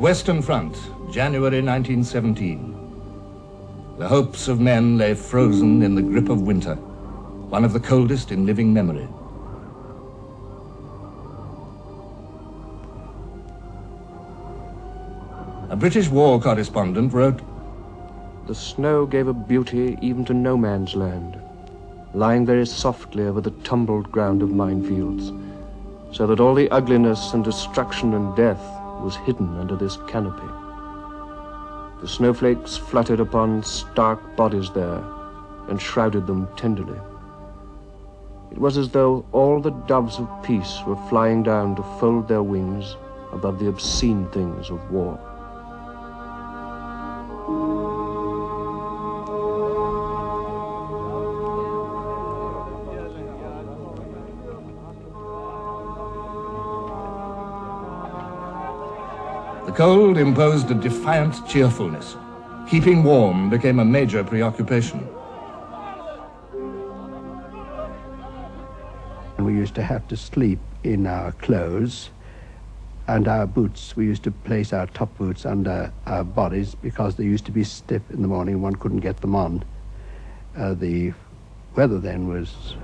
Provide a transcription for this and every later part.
Western Front, January 1917. The hopes of men lay frozen in the grip of winter, one of the coldest in living memory. A British war correspondent wrote, "The snow gave a beauty even to no man's land, lying very softly over the tumbled ground of minefields, so that all the ugliness and destruction and death was hidden under this canopy. The snowflakes fluttered upon stark bodies there and shrouded them tenderly. It was as though all the doves of peace were flying down to fold their wings above the obscene things of war." The cold imposed a defiant cheerfulness. Keeping warm became a major preoccupation. We used to have to sleep in our clothes and our boots. We used to place our top boots under our bodies because they used to be stiff in the morning. One couldn't get them on. The weather then was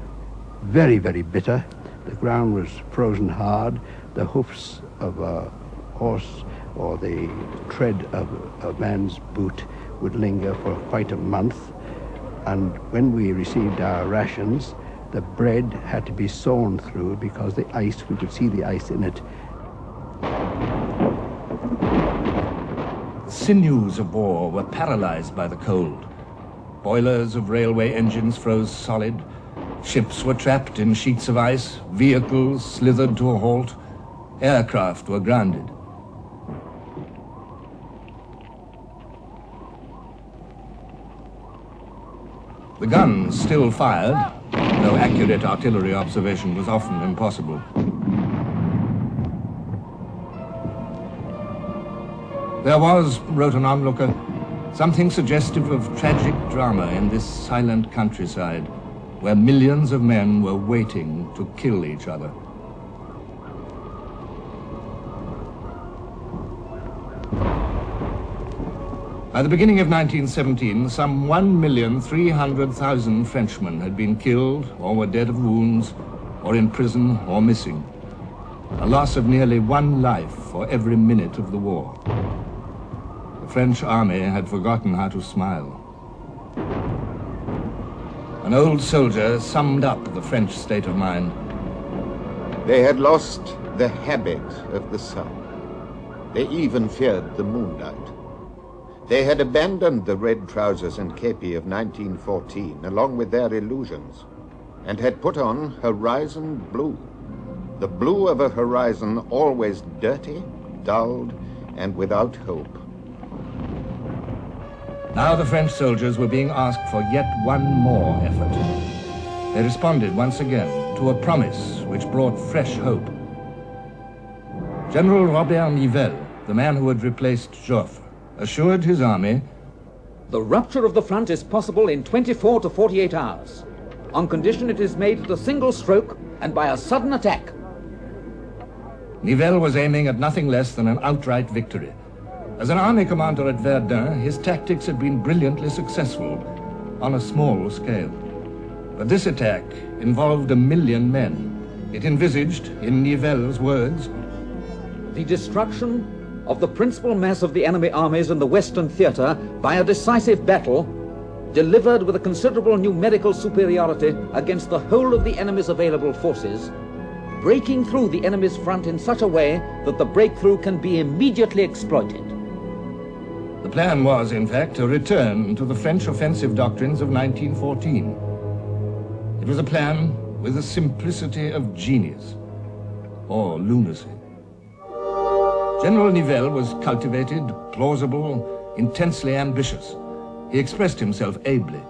very, very bitter. The ground was frozen hard. The hoofs of a horse or the tread of a man's boot would linger for quite a month. And when we received our rations, the bread had to be sawn through because the ice, we could see the ice in it. The sinews of war were paralyzed by the cold. Boilers of railway engines froze solid. Ships were trapped in sheets of ice. Vehicles slithered to a halt. Aircraft were grounded. The guns still fired, though accurate artillery observation was often impossible. There was, wrote an onlooker, something suggestive of tragic drama in this silent countryside, where millions of men were waiting to kill each other. By the beginning of 1917, some 1,300,000 Frenchmen had been killed or were dead of wounds or in prison or missing. A loss of nearly one life for every minute of the war. The French army had forgotten how to smile. An old soldier summed up the French state of mind. They had lost the habit of the sun. They even feared the moonlight. They had abandoned the red trousers and kepi of 1914, along with their illusions, and had put on horizon blue, the blue of a horizon always dirty, dulled, and without hope. Now the French soldiers were being asked for yet one more effort. They responded once again to a promise which brought fresh hope. General Robert Nivelle, the man who had replaced Joffre, assured his army, "The rupture of the front is possible in 24 to 48 hours, on condition it is made at a single stroke and by a sudden attack." Nivelle was aiming at nothing less than an outright victory. As an army commander at Verdun, his tactics had been brilliantly successful on a small scale. But this attack involved 1 million men. It envisaged, in Nivelle's words, "The destruction of the principal mass of the enemy armies in the Western theater by a decisive battle, delivered with a considerable numerical superiority against the whole of the enemy's available forces, breaking through the enemy's front in such a way that the breakthrough can be immediately exploited." The plan was, in fact, a return to the French offensive doctrines of 1914. It was a plan with the simplicity of genius, or lunacy. General Nivelle was cultivated, plausible, intensely ambitious. He expressed himself ably.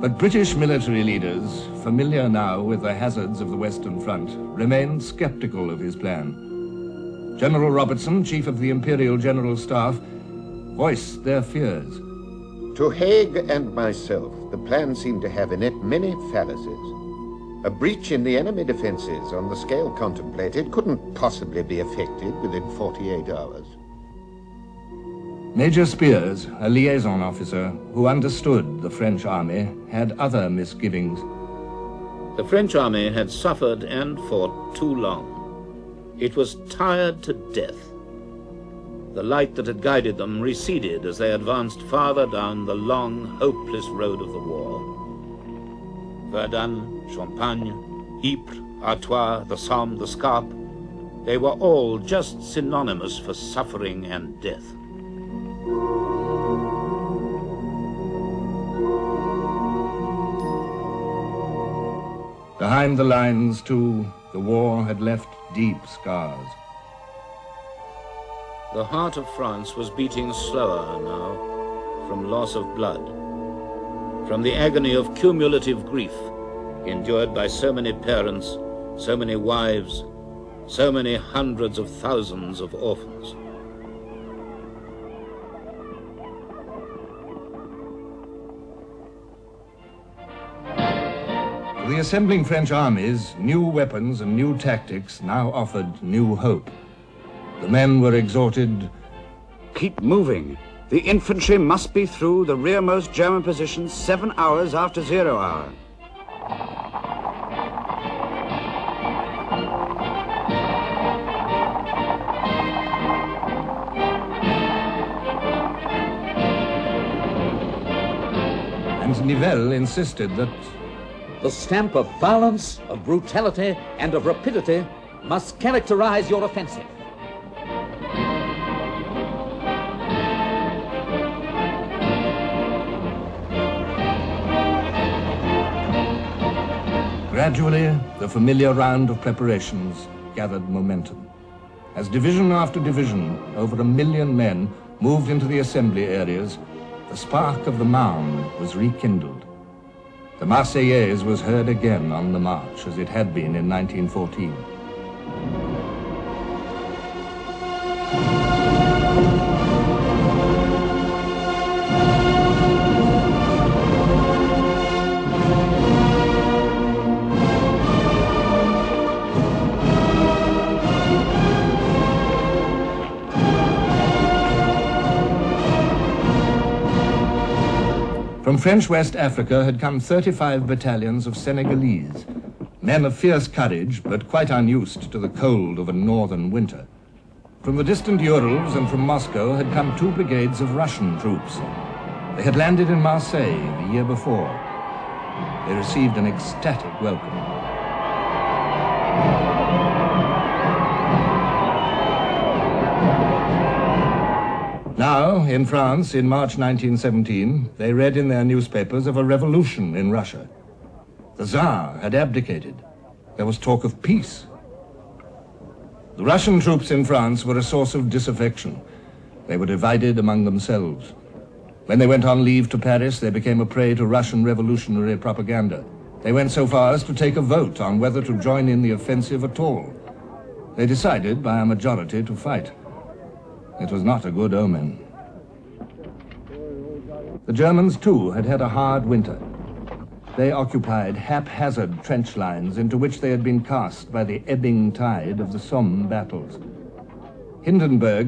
But British military leaders, familiar now with the hazards of the Western Front, remained skeptical of his plan. General Robertson, chief of the Imperial General Staff, voiced their fears. To Haig and myself, the plan seemed to have in it many fallacies. A breach in the enemy defenses on the scale contemplated couldn't possibly be effected within 48 hours. Major Spears, a liaison officer who understood the French army, had other misgivings. The French army had suffered and fought too long. It was tired to death. The light that had guided them receded as they advanced farther down the long, hopeless road of the war. Verdun, Champagne, Ypres, Artois, the Somme, the Scarpe, they were all just synonymous for suffering and death. Behind the lines, too, the war had left deep scars. The heart of France was beating slower now, from loss of blood, from the agony of cumulative grief endured by so many parents, so many wives, so many hundreds of thousands of orphans. To the assembling French armies, new weapons and new tactics now offered new hope. The men were exhorted, "Keep moving. The infantry must be through the rearmost German positions 7 hours after 0 hour." and Nivelle insisted that the stamp of violence, of brutality, and of rapidity must characterize your offensive. Gradually, the familiar round of preparations gathered momentum. As division after division, over 1 million men, moved into the assembly areas, the spark of the Marne was rekindled. The Marseillaise was heard again on the march, as it had been in 1914. From French West Africa had come 35 battalions of Senegalese, men of fierce courage but quite unused to the cold of a northern winter. From the distant Urals and from Moscow had come 2 brigades of Russian troops. They had landed in Marseille the year before. They received an ecstatic welcome. Now, in France, in March 1917, they read in their newspapers of a revolution in Russia. The Tsar had abdicated. There was talk of peace. The Russian troops in France were a source of disaffection. They were divided among themselves. When they went on leave to Paris, they became a prey to Russian revolutionary propaganda. They went so far as to take a vote on whether to join in the offensive at all. They decided by a majority to fight. It was not a good omen. The Germans, too, had had a hard winter. They occupied haphazard trench lines into which they had been cast by the ebbing tide of the Somme battles. Hindenburg